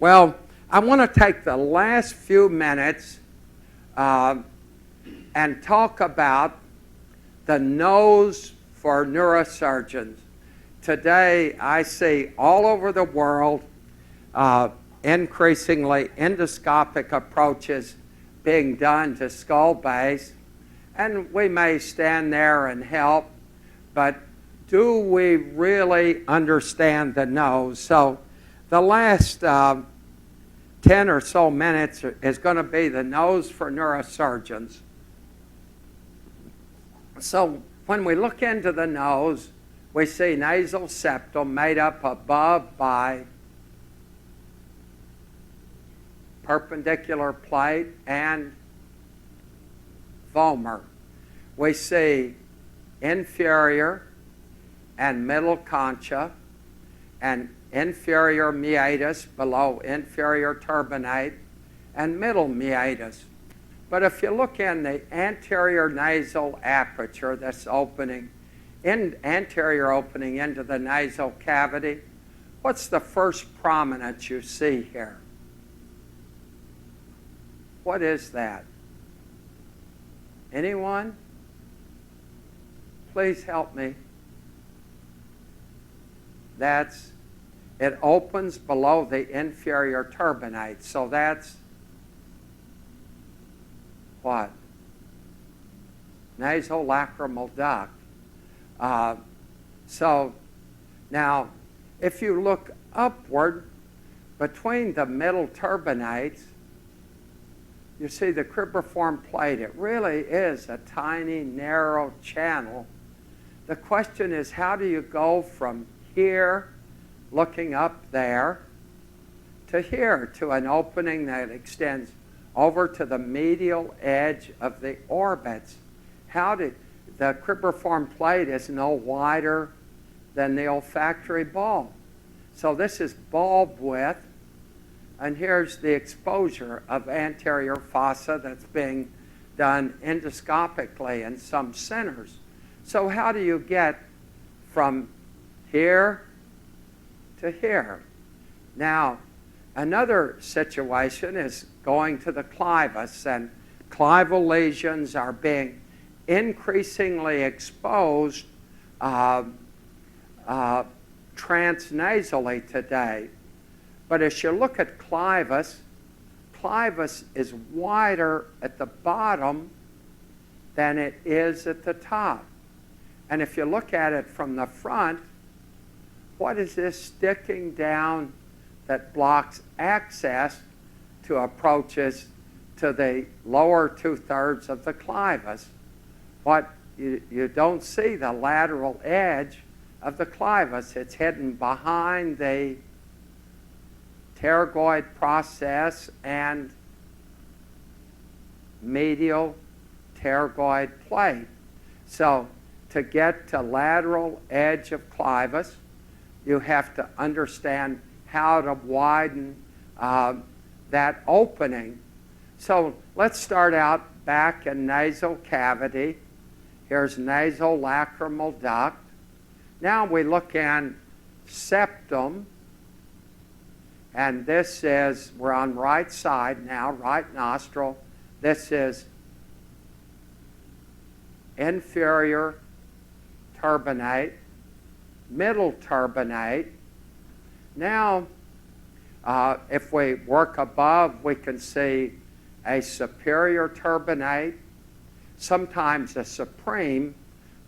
Well, I want to take the last few minutes and talk about the nose for neurosurgeons. Today, I see all over the world increasingly endoscopic approaches being done to skull base, and we may stand there and help, but do we really understand the nose? So the last 10 or so minutes is going to be the nose for neurosurgeons. So when we look into the nose, we see nasal septum made up above by perpendicular plate and vomer. We see inferior and middle concha and inferior meatus below inferior turbinate and middle meatus. But if you look in the anterior nasal aperture, this opening, anterior opening into the nasal cavity, what's the first prominence you see here? What is that? Anyone? Please help me. It opens below the inferior turbinate. So that's what? Nasolacrimal duct. So now, if you look upward between the middle turbinates, you see the cribriform plate. It really is a tiny, narrow channel. The question is, how do you go from here, looking up there, to here, to an opening that extends over to the medial edge of the orbits? The cribriform plate is no wider than the olfactory bulb. So this is bulb width, and here's the exposure of anterior fossa that's being done endoscopically in some centers. So how do you get from here to here? Now, another situation is going to the clivus, and clival lesions are being increasingly exposed transnasally today. But as you look at clivus, clivus is wider at the bottom than it is at the top. And if you look at it from the front, what is this sticking down that blocks access to approaches to the lower two-thirds of the clivus? What you don't see the lateral edge of the clivus. It's hidden behind the pterygoid process and medial pterygoid plate. So to get to lateral edge of clivus, you have to understand how to widen that opening. So let's start out back in nasal cavity. Here's nasolacrimal duct. Now we look in septum, and this is, we're on right side now, right nostril. This is inferior turbinate, middle turbinate. Now, if we work above, we can see a superior turbinate, sometimes a supreme,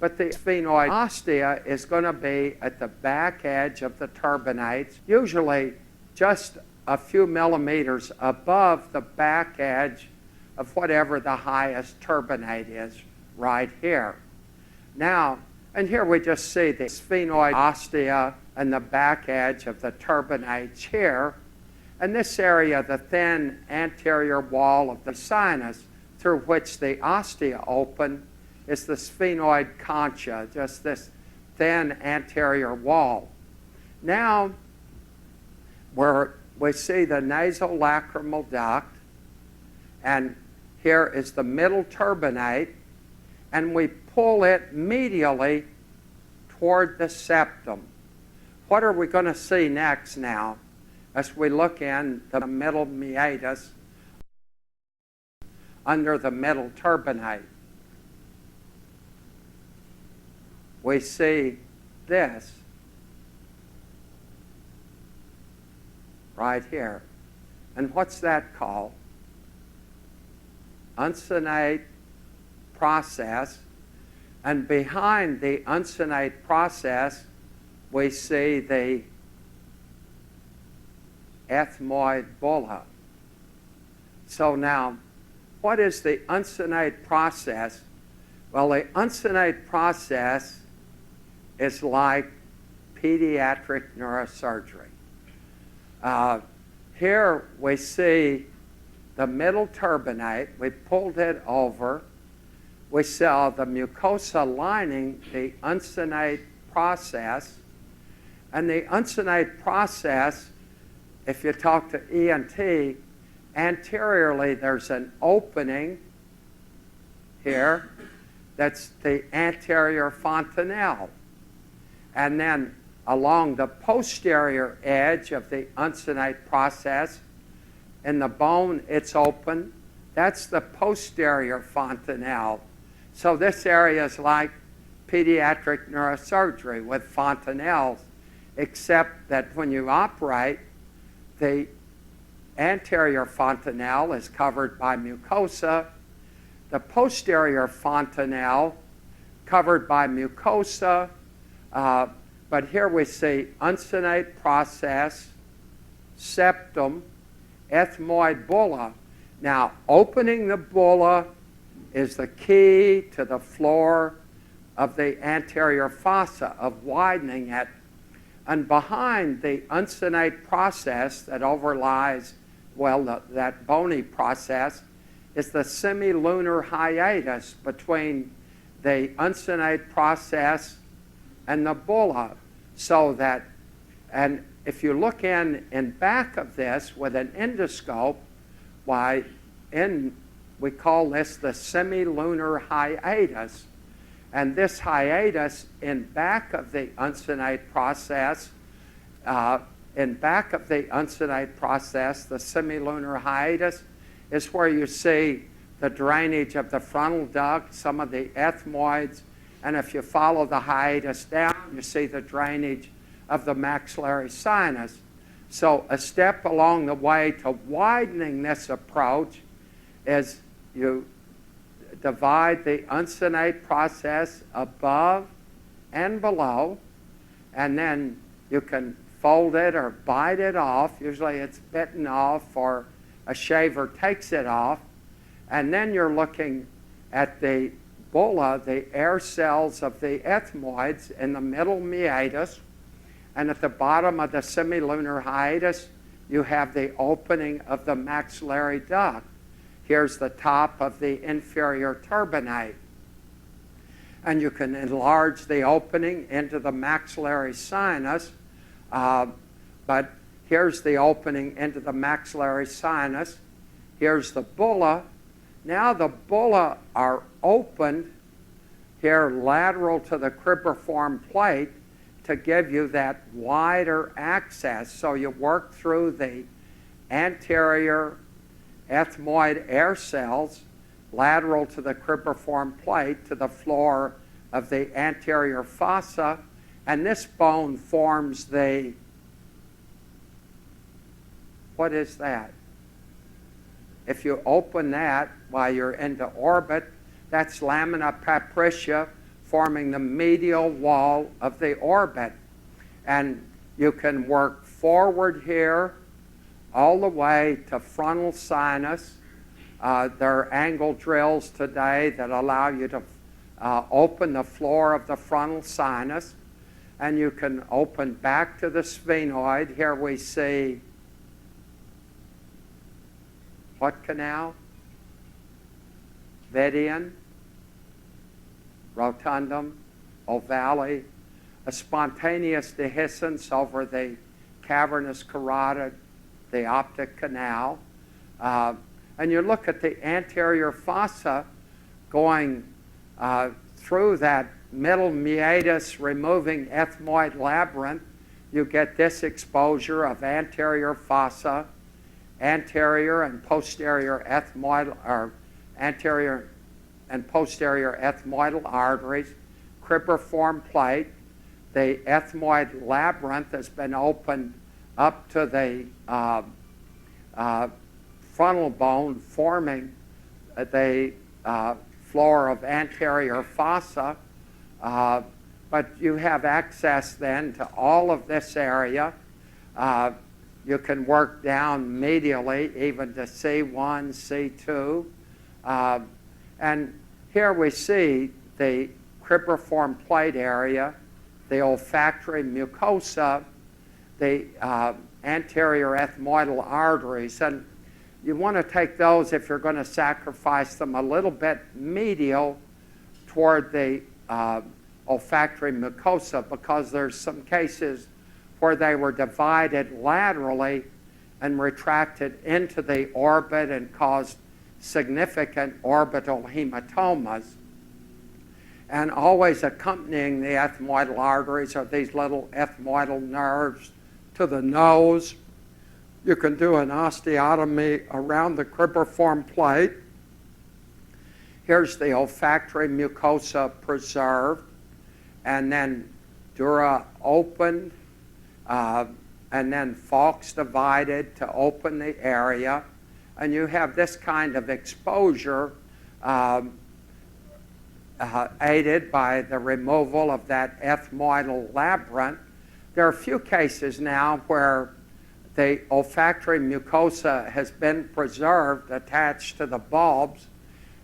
but the sphenoid ostia is going to be at the back edge of the turbinates, usually just a few millimeters above the back edge of whatever the highest turbinate is right here. Now, and here we just see the sphenoid ostia and the back edge of the turbinates here. And this area, the thin anterior wall of the sinus through which the ostia open, is the sphenoid concha, just this thin anterior wall. Now, we see the nasolacrimal duct, and here is the middle turbinate, and we pull it medially toward the septum. What are we going to see next now? as we look in the middle meatus under the middle turbinate, we see this right here. And what's that called? Uncinate process. And behind the uncinate process, we see the ethmoid bulla. So now, what is the uncinate process? Well, the uncinate process is like pediatric neurosurgery. Here we see the middle turbinate. We pulled it over. We saw the mucosa lining the uncinate process. And the uncinate process, if you talk to ENT, anteriorly there's an opening here. That's the anterior fontanelle. And then along the posterior edge of the uncinate process, in the bone it's open. That's the posterior fontanelle. So this area is like pediatric neurosurgery with fontanelles, except that when you operate, the anterior fontanelle is covered by mucosa, the posterior fontanelle covered by mucosa, but here we see uncinate process, septum, ethmoid bulla. Now, opening the bulla is the key to the floor of the anterior fossa, of widening it. And behind the uncinate process that overlies, well, that bony process, is the semilunar hiatus between the uncinate process and the bulla. So that, and if you look in back of this with an endoscope, why, we call this the semilunar hiatus. And this hiatus in back of the uncinate process, the semilunar hiatus, is where you see the drainage of the frontal duct, some of the ethmoids, and if you follow the hiatus down, you see the drainage of the maxillary sinus. So a step along the way to widening this approach is you divide the uncinate process above and below, and then you can fold it or bite it off. Usually it's bitten off or a shaver takes it off. And then you're looking at the bulla, the air cells of the ethmoids in the middle meatus. And at the bottom of the semilunar hiatus, you have the opening of the maxillary duct. Here's the top of the inferior turbinate. And you can enlarge the opening into the maxillary sinus, but here's the opening into the maxillary sinus. Here's the bulla. Now the bulla are opened here lateral to the cribriform plate to give you that wider access. So you work through the anterior ethmoid air cells lateral to the cribriform plate to the floor of the anterior fossa, and this bone forms the, what is that? If you open that while you're into orbit, that's lamina papricia forming the medial wall of the orbit. And you can work forward here all the way to frontal sinus. There are angle drills today that allow you to open the floor of the frontal sinus. And you can open back to the sphenoid. Here we see what canal? Median, rotundum, ovale, a spontaneous dehiscence over the cavernous carotid, the optic canal. And you look at the anterior fossa going through that middle meatus, removing ethmoid labyrinth, you get this exposure of anterior fossa, anterior and posterior ethmoidal, or anterior and posterior ethmoidal arteries, cribriform plate. The ethmoid labyrinth has been opened up to the frontal bone, forming the floor of anterior fossa. But you have access then to all of this area. You can work down medially, even to C1, C2. And here we see the cribriform plate area, the olfactory mucosa, the anterior ethmoidal arteries. And you want to take those, if you're going to sacrifice them, a little bit medial toward the olfactory mucosa, because there's some cases where they were divided laterally and retracted into the orbit and caused significant orbital hematomas. And always accompanying the ethmoidal arteries are these little ethmoidal nerves to the nose. You can do an osteotomy around the cribriform plate. Here's the olfactory mucosa preserved, and then dura opened, and then falx divided to open the area. And you have this kind of exposure aided by the removal of that ethmoidal labyrinth. There are a few cases now where the olfactory mucosa has been preserved, attached to the bulbs,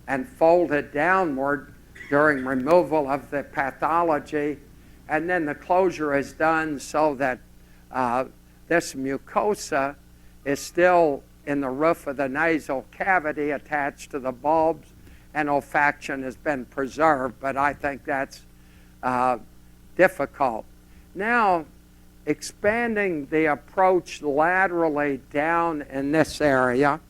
and folded downward during removal of the pathology. And then the closure is done so that this mucosa is still in the roof of the nasal cavity attached to the bulbs, and olfaction has been preserved, but I think that's difficult. Now, expanding the approach laterally down in this area,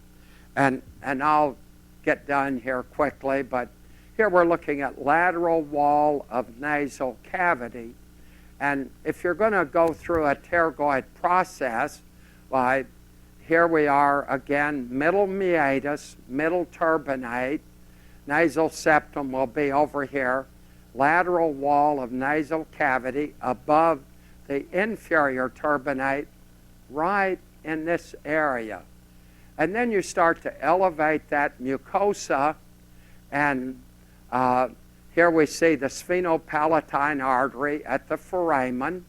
and I'll get done here quickly, but here we're looking at lateral wall of nasal cavity. And if you're going to go through a pterygoid process, well, here we are again, middle meatus, middle turbinate, nasal septum will be over here, lateral wall of nasal cavity above the inferior turbinate, right in this area. And then you start to elevate that mucosa, and here we see the sphenopalatine artery at the foramen,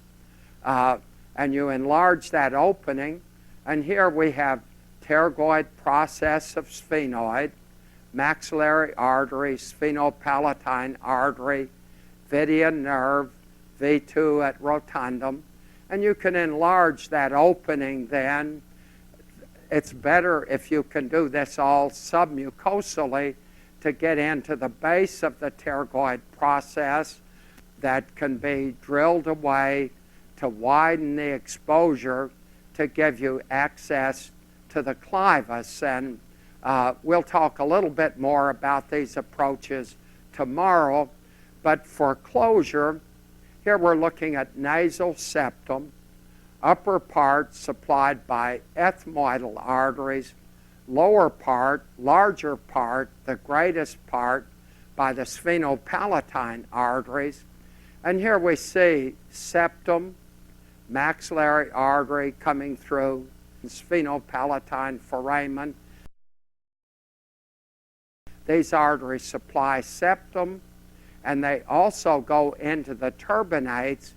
and you enlarge that opening, and here we have pterygoid process of sphenoid, maxillary artery, sphenopalatine artery, vidia nerve, V2 at rotundum, and you can enlarge that opening then. It's better if you can do this all submucosally to get into the base of the pterygoid process that can be drilled away to widen the exposure to give you access to the clivus. And we'll talk a little bit more about these approaches tomorrow, but for closure, here we're looking at nasal septum, upper part supplied by ethmoidal arteries, lower part, larger part, the greatest part by the sphenopalatine arteries. And here we see septum, maxillary artery coming through sphenopalatine foramen. These arteries supply septum, and they also go into the turbinates,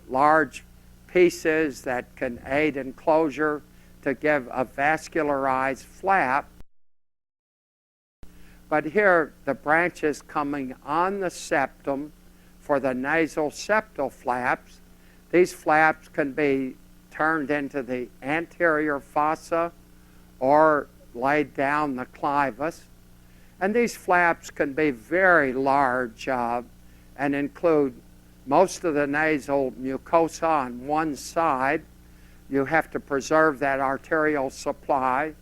large pieces that can aid in closure to give a vascularized flap. But here, the branches coming on the septum for the nasal septal flaps. These flaps can be turned into the anterior fossa or laid down the clivus. And these flaps can be very large and include most of the nasal mucosa on one side. You have to preserve that arterial supply.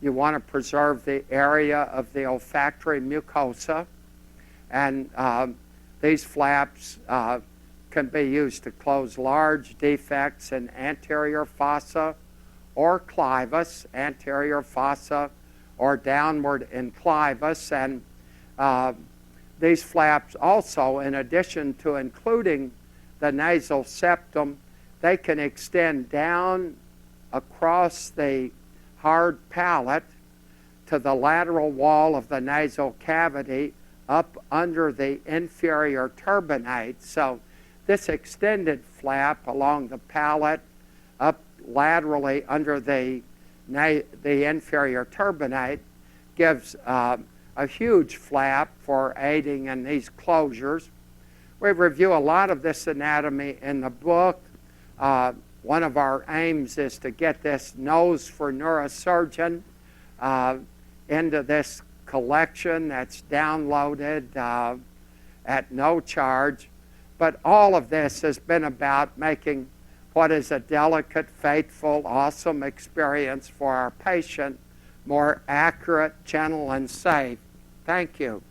You want to preserve the area of the olfactory mucosa. And these flaps can be used to close large defects in anterior fossa or clivus, anterior fossa or downward in clivus. And these flaps also, in addition to including the nasal septum, they can extend down across the hard palate to the lateral wall of the nasal cavity up under the inferior turbinate. So this extended flap along the palate up laterally under the inferior turbinate gives a huge flap for aiding in these closures. We review a lot of this anatomy in the book. One of our aims is to get this nose for neurosurgeon into this collection that's downloaded at no charge. But all of this has been about making what is a delicate, faithful, awesome experience for our patient more accurate, gentle, and safe. Thank you.